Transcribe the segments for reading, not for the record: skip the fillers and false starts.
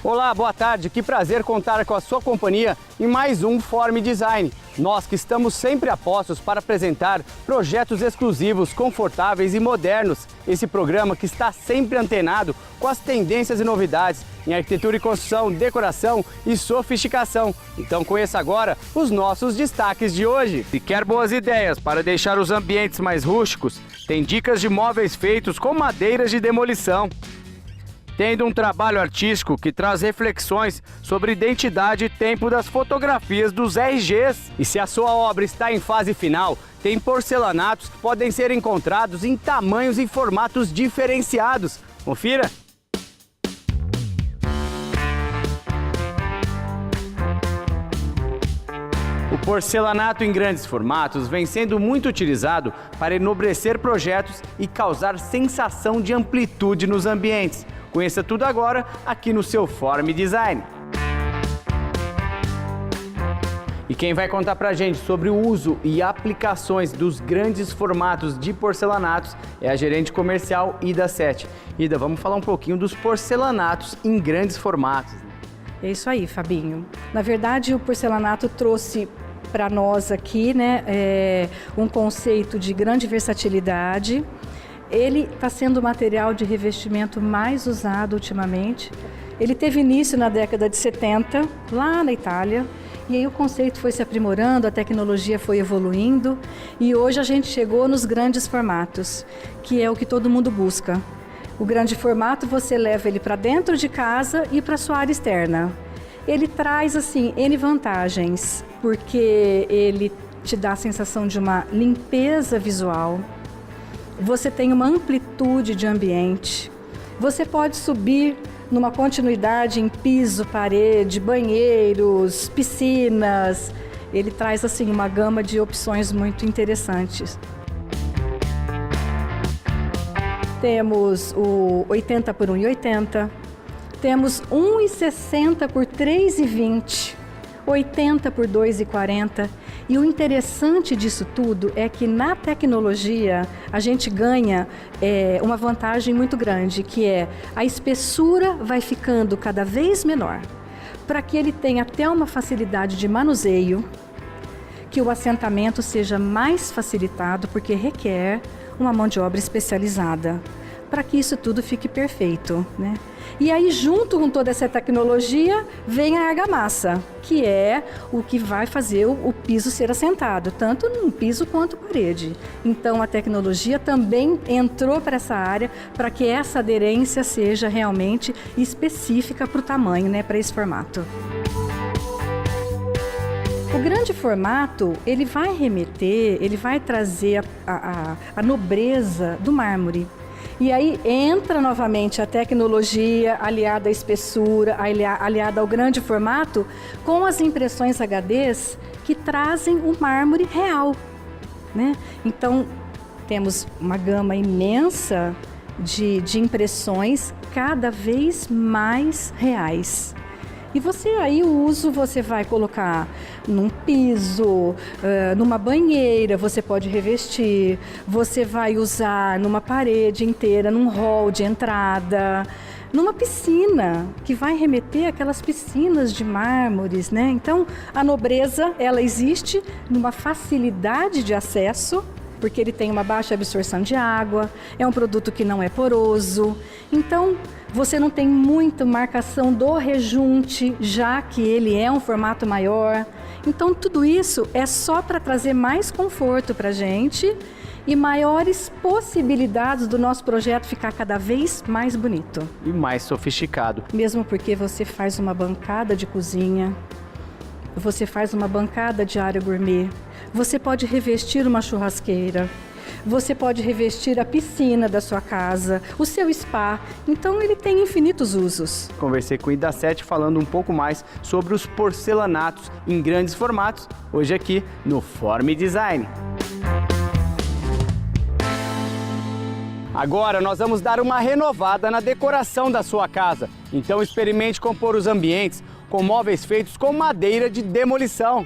Olá, boa tarde. Que prazer contar com a sua companhia em mais um Forme Design. Nós que estamos sempre a postos para apresentar projetos exclusivos, confortáveis e modernos. Esse programa que está sempre antenado com as tendências e novidades em arquitetura e construção, decoração e sofisticação. Então conheça agora os nossos destaques de hoje. Se quer boas ideias para deixar os ambientes mais rústicos, tem dicas de móveis feitos com madeiras de demolição. Tendo um trabalho artístico que traz reflexões sobre identidade e tempo das fotografias dos RGs. E se a sua obra está em fase final, tem porcelanatos que podem ser encontrados em tamanhos e formatos diferenciados. Confira! O porcelanato em grandes formatos vem sendo muito utilizado para enobrecer projetos e causar sensação de amplitude nos ambientes. Conheça tudo agora aqui no seu Forme Design. E quem vai contar pra gente sobre o uso e aplicações dos grandes formatos de porcelanatos é a gerente comercial Ida Sete. Ida, vamos falar um pouquinho dos porcelanatos em grandes formatos. É isso aí, Fabinho. Na verdade, o porcelanato trouxe para nós aqui, um conceito de grande versatilidade. Ele está sendo o material de revestimento mais usado ultimamente. Ele teve início na década de 70, lá na Itália, e aí o conceito foi se aprimorando, a tecnologia foi evoluindo, e hoje a gente chegou nos grandes formatos, que é o que todo mundo busca. O grande formato você leva ele para dentro de casa e para sua área externa. Ele traz, assim, N vantagens, porque ele te dá a sensação de uma limpeza visual. Você tem uma amplitude de ambiente. Você pode subir numa continuidade em piso, parede, banheiros, piscinas. Ele traz, assim, uma gama de opções muito interessantes. Temos o 80 por 1,80. Temos 1,60 por 3,20. 80 por 2,40. E o interessante disso tudo é que na tecnologia a gente ganha uma vantagem muito grande, que é a espessura vai ficando cada vez menor, para que ele tenha até uma facilidade de manuseio, que o assentamento seja mais facilitado, porque requer uma mão de obra especializada, para que isso tudo fique perfeito, né? E aí, junto com toda essa tecnologia, vem a argamassa, que é o que vai fazer o piso ser assentado, tanto no piso quanto parede. Então, a tecnologia também entrou para essa área, para que essa aderência seja realmente específica para o tamanho, né, para esse formato. O grande formato, ele vai remeter, ele vai trazer a nobreza do mármore. E aí entra novamente a tecnologia aliada à espessura, aliada ao grande formato, com as impressões HDs que trazem o mármore real, né? Então, temos uma gama imensa de impressões cada vez mais reais. E você aí o uso você vai colocar num piso, numa banheira, você pode revestir, você vai usar numa parede inteira, num hall de entrada, numa piscina, que vai remeter àquelas piscinas de mármores, né? Então, a nobreza, ela existe numa facilidade de acesso, porque ele tem uma baixa absorção de água, é um produto que não é poroso. Então, você não tem muita marcação do rejunte, já que ele é um formato maior. Então, tudo isso é só para trazer mais conforto para a gente e maiores possibilidades do nosso projeto ficar cada vez mais bonito. E mais sofisticado. Mesmo porque você faz uma bancada de cozinha, você faz uma bancada de área gourmet, você pode revestir uma churrasqueira, você pode revestir a piscina da sua casa, o seu spa. Então ele tem infinitos usos. Conversei com o Ida Sete falando um pouco mais sobre os porcelanatos em grandes formatos, hoje aqui no Forme Design. Agora nós vamos dar uma renovada na decoração da sua casa. Então experimente compor os ambientes com móveis feitos com madeira de demolição.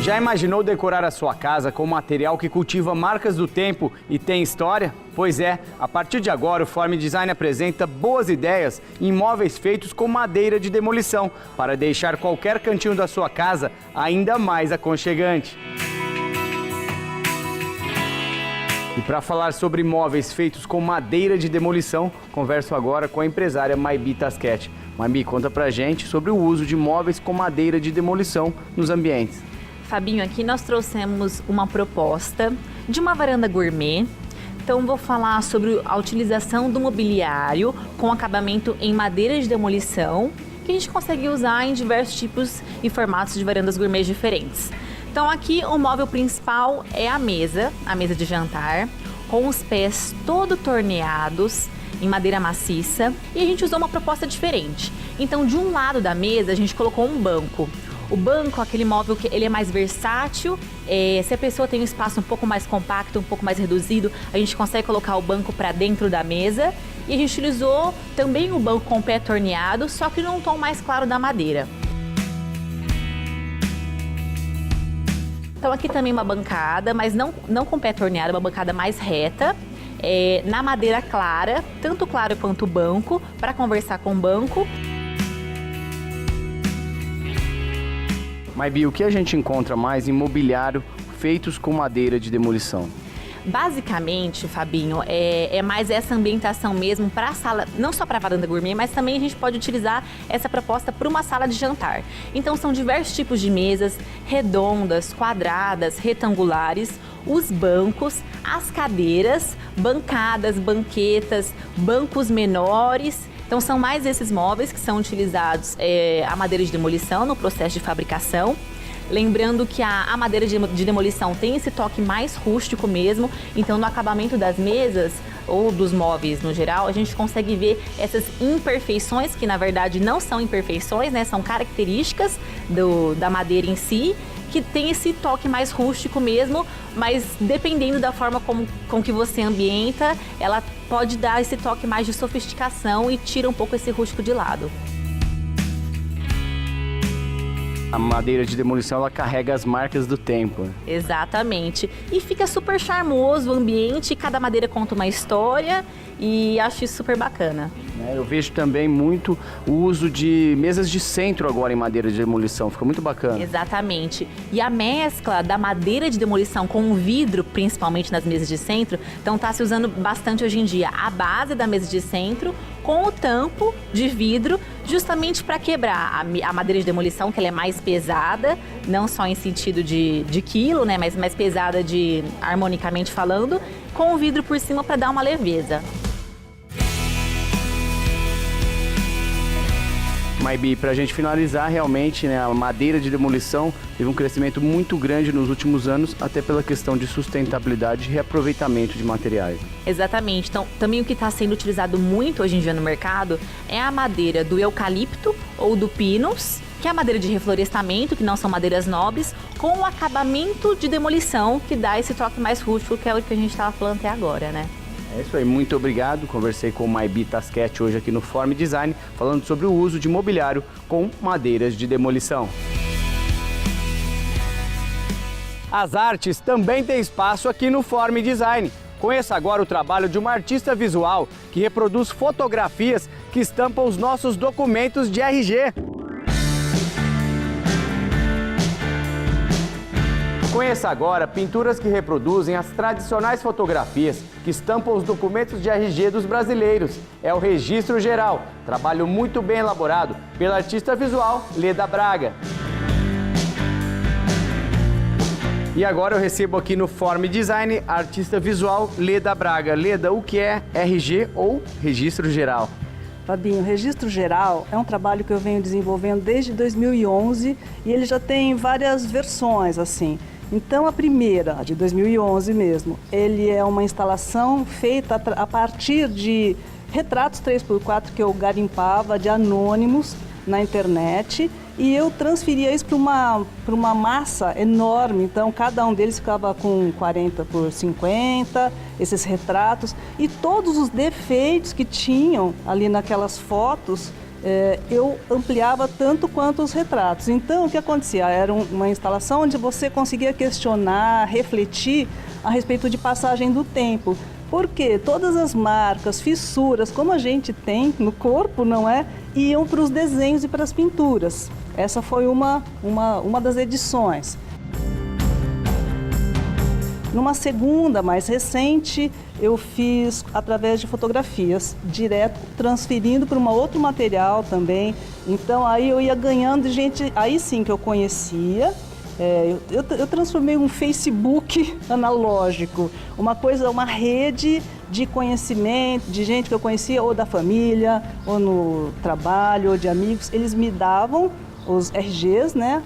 Já imaginou decorar a sua casa com material que cultiva marcas do tempo e tem história? Pois é, a partir de agora o Form Design apresenta boas ideias em móveis feitos com madeira de demolição para deixar qualquer cantinho da sua casa ainda mais aconchegante. E para falar sobre móveis feitos com madeira de demolição, converso agora com a empresária Maybi Tasquete. Maybi, conta pra gente sobre o uso de móveis com madeira de demolição nos ambientes. Fabinho, aqui nós trouxemos uma proposta de uma varanda gourmet. Então vou falar sobre a utilização do mobiliário com acabamento em madeira de demolição, que a gente consegue usar em diversos tipos e formatos de varandas gourmet diferentes. Então aqui o móvel principal é a mesa de jantar, com os pés todo torneados em madeira maciça, e a gente usou uma proposta diferente. Então de um lado da mesa a gente colocou um banco. O banco, aquele móvel que ele é mais versátil, se a pessoa tem um espaço um pouco mais compacto, um pouco mais reduzido, a gente consegue colocar o banco para dentro da mesa. E a gente utilizou também o banco com o pé torneado, só que num tom mais claro da madeira. Então aqui também uma bancada, mas não com pé torneado, uma bancada mais reta, na madeira clara, tanto claro quanto o banco, para conversar com o banco. Maybi, o que a gente encontra mais em mobiliário feitos com madeira de demolição? Basicamente, Fabinho, é mais essa ambientação mesmo para a sala, não só para a varanda gourmet, mas também a gente pode utilizar essa proposta para uma sala de jantar. Então são diversos tipos de mesas, redondas, quadradas, retangulares, os bancos, as cadeiras, bancadas, banquetas, bancos menores. Então são mais esses móveis que são utilizados a madeira de demolição no processo de fabricação. Lembrando que a madeira de demolição tem esse toque mais rústico mesmo, então no acabamento das mesas ou dos móveis no geral, a gente consegue ver essas imperfeições, que na verdade não são imperfeições, né? São características da madeira em si, que tem esse toque mais rústico mesmo, mas dependendo da forma com que você ambienta, ela pode dar esse toque mais de sofisticação e tira um pouco esse rústico de lado. A madeira de demolição, ela carrega as marcas do tempo. Exatamente. E fica super charmoso o ambiente, cada madeira conta uma história e acho isso super bacana. Eu vejo também muito o uso de mesas de centro agora em madeira de demolição, fica muito bacana. Exatamente. E a mescla da madeira de demolição com o vidro, principalmente nas mesas de centro, então está se usando bastante hoje em dia a base da mesa de centro com o tampo de vidro, justamente para quebrar a madeira de demolição, que ela é mais pesada, não só em sentido de quilo, né, mas mais pesada harmonicamente falando, com o vidro por cima para dar uma leveza. Maybi, para a gente finalizar, realmente, né, a madeira de demolição teve um crescimento muito grande nos últimos anos, até pela questão de sustentabilidade e reaproveitamento de materiais. Exatamente. Então, também o que está sendo utilizado muito hoje em dia no mercado é a madeira do eucalipto ou do pinus, que é a madeira de reflorestamento, que não são madeiras nobres, com o acabamento de demolição, que dá esse toque mais rústico, que é o que a gente estava falando até agora, né? É isso aí, muito obrigado. Conversei com o Maybi Tasquete hoje aqui no Form Design, falando sobre o uso de mobiliário com madeiras de demolição. As artes também têm espaço aqui no Form Design. Conheça agora o trabalho de uma artista visual que reproduz fotografias que estampam os nossos documentos de RG. Conheça agora pinturas que reproduzem as tradicionais fotografias que estampam os documentos de RG dos brasileiros. É o Registro Geral, trabalho muito bem elaborado pela artista visual Leda Braga. E agora eu recebo aqui no Form Design a artista visual Leda Braga. Leda, o que é RG ou Registro Geral? Fabinho, o Registro Geral é um trabalho que eu venho desenvolvendo desde 2011 e ele já tem várias versões, assim. Então, a primeira, de 2011 mesmo, ele é uma instalação feita a partir de retratos 3x4 que eu garimpava de anônimos na internet e eu transferia isso para uma massa enorme. Então, cada um deles ficava com 40x50, esses retratos, e todos os defeitos que tinham ali naquelas fotos eu ampliava tanto quanto os retratos. Então, o que acontecia? Era uma instalação onde você conseguia questionar, refletir a respeito de passagem do tempo. Porque todas as marcas, fissuras, como a gente tem no corpo, não é? Iam para os desenhos e para as pinturas. Essa foi uma das edições. Numa segunda, mais recente, eu fiz através de fotografias, direto, transferindo para um outro material também. Então, aí eu ia ganhando de gente, aí sim que eu conhecia. Eu transformei um Facebook analógico, uma rede de conhecimento, de gente que eu conhecia, ou da família, ou no trabalho, ou de amigos. Eles me davam os RGs, né,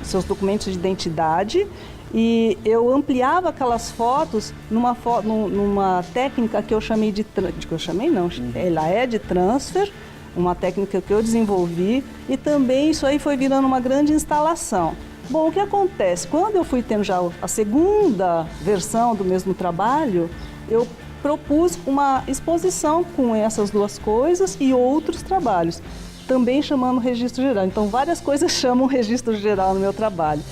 seus documentos de identidade, e eu ampliava aquelas fotos numa técnica que eu chamei ela é de transfer, uma técnica que eu desenvolvi, e também isso aí foi virando uma grande instalação. Bom, o que acontece? Quando eu fui tendo já a segunda versão do mesmo trabalho, eu propus uma exposição com essas duas coisas e outros trabalhos, também chamando registro geral. Então, várias coisas chamam registro geral no meu trabalho.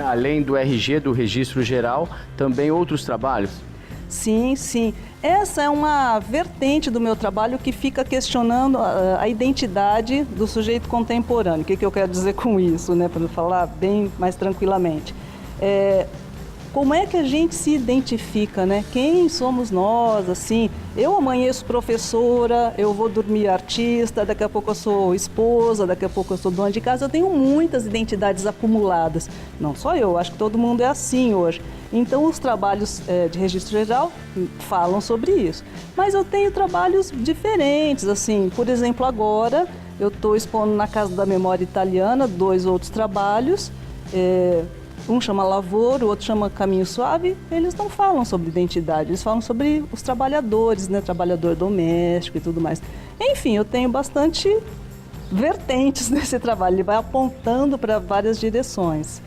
Além do RG, do registro geral, também outros trabalhos? Sim, sim. Essa é uma vertente do meu trabalho que fica questionando a identidade do sujeito contemporâneo. O que eu quero dizer com isso, né? Para falar bem mais tranquilamente. Como é que a gente se identifica, né? Quem somos nós, assim? Eu amanheço professora, eu vou dormir artista, daqui a pouco eu sou esposa, daqui a pouco eu sou dona de casa. Eu tenho muitas identidades acumuladas. Não só eu, acho que todo mundo é assim hoje. Então, os trabalhos de registro geral falam sobre isso. Mas eu tenho trabalhos diferentes, assim, por exemplo, agora eu estou expondo na Casa da Memória Italiana 2 outros trabalhos. Um chama Lavoro, o outro chama Caminho Suave. Eles não falam sobre identidade, eles falam sobre os trabalhadores, né? Trabalhador doméstico e tudo mais. Enfim, eu tenho bastante vertentes nesse trabalho, ele vai apontando para várias direções.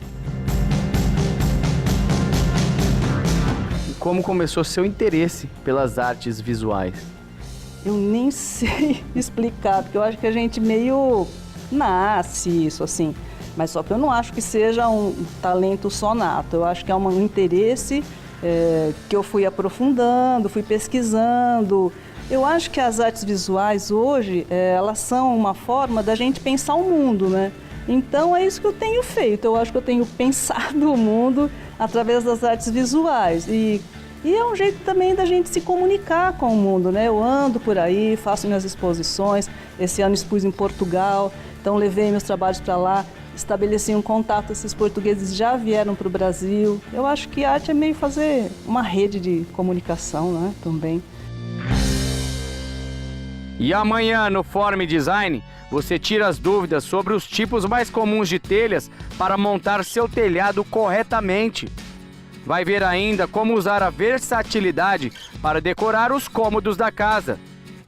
Como começou seu interesse pelas artes visuais? Eu nem sei explicar, porque eu acho que a gente meio nasce isso, assim. Mas só que eu não acho que seja um talento só nato. Eu acho que é um interesse que eu fui aprofundando, fui pesquisando. Eu acho que as artes visuais hoje, elas são uma forma da gente pensar o mundo, né? Então é isso que eu tenho feito. Eu acho que eu tenho pensado o mundo através das artes visuais. E é um jeito também da gente se comunicar com o mundo, né? Eu ando por aí, faço minhas exposições. Esse ano expus em Portugal, então levei meus trabalhos para lá. Estabeleci um contato, esses portugueses já vieram para o Brasil. Eu acho que a arte é meio fazer uma rede de comunicação, né, também. E amanhã no Forme Design, você tira as dúvidas sobre os tipos mais comuns de telhas para montar seu telhado corretamente. Vai ver ainda como usar a versatilidade para decorar os cômodos da casa.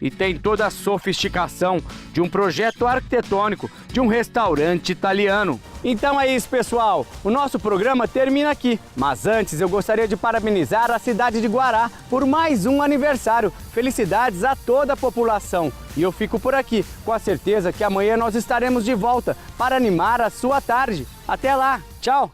E tem toda a sofisticação de um projeto arquitetônico de um restaurante italiano. Então é isso, pessoal. O nosso programa termina aqui. Mas antes eu gostaria de parabenizar a cidade de Guará por mais um aniversário. Felicidades a toda a população. E eu fico por aqui, com a certeza que amanhã nós estaremos de volta para animar a sua tarde. Até lá. Tchau.